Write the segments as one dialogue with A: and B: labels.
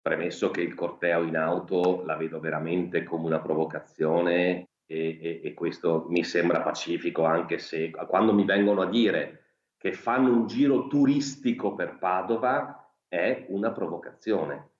A: Premesso che il corteo in auto la vedo veramente come una provocazione e questo mi sembra pacifico, anche se quando mi vengono a dire che fanno un giro turistico per Padova è una provocazione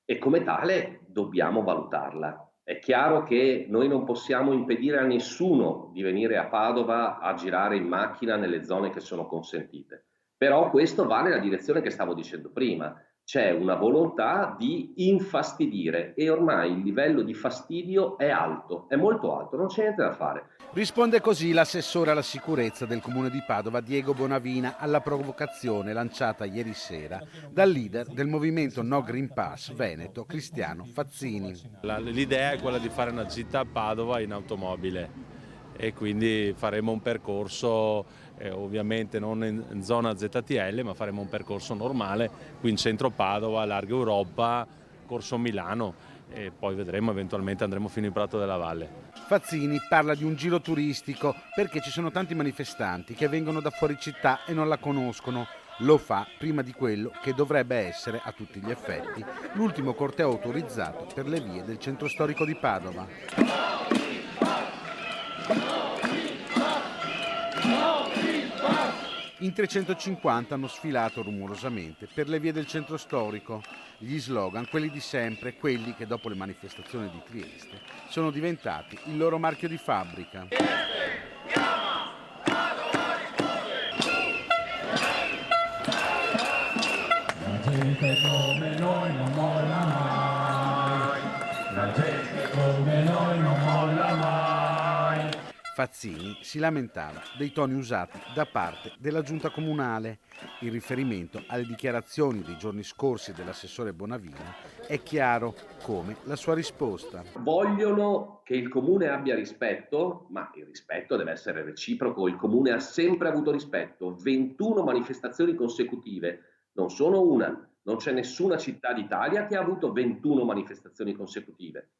A: e come tale dobbiamo valutarla. È chiaro che noi non possiamo impedire a nessuno di venire a Padova a girare in macchina nelle zone che sono consentite, però questo va nella direzione che stavo dicendo prima. C'è una volontà di infastidire e ormai il livello di fastidio è alto, è molto alto, non c'è niente da fare.
B: Risponde così l'assessore alla sicurezza del comune di Padova, Diego Bonavina, alla provocazione lanciata ieri sera dal leader del movimento No Green Pass Veneto, Cristiano Fazzini.
C: L'idea è quella di fare una gita a Padova in automobile e quindi faremo un percorso ovviamente non in zona ZTL, ma faremo un percorso normale qui in centro Padova, Largo Europa, Corso Milano e poi vedremo, eventualmente andremo fino in Prato della Valle.
B: Fazzini parla di un giro turistico perché ci sono tanti manifestanti che vengono da fuori città e non la conoscono. Lo fa prima di quello che dovrebbe essere, a tutti gli effetti, l'ultimo corteo autorizzato per le vie del centro storico di Padova. In 350 hanno sfilato rumorosamente per le vie del centro storico. Gli slogan, quelli di sempre, quelli che dopo le manifestazioni di Trieste sono diventati il loro marchio di fabbrica.
D: La gente come noi non molla mai, la gente come noi non molla mai.
B: Fazzini si lamentava dei toni usati da parte della giunta comunale. In riferimento alle dichiarazioni dei giorni scorsi dell'assessore Bonavina è chiaro come la sua risposta.
A: Vogliono che il comune abbia rispetto, ma il rispetto deve essere reciproco, il comune ha sempre avuto rispetto, 21 manifestazioni consecutive, non sono una, non c'è nessuna città d'Italia che ha avuto 21 manifestazioni consecutive.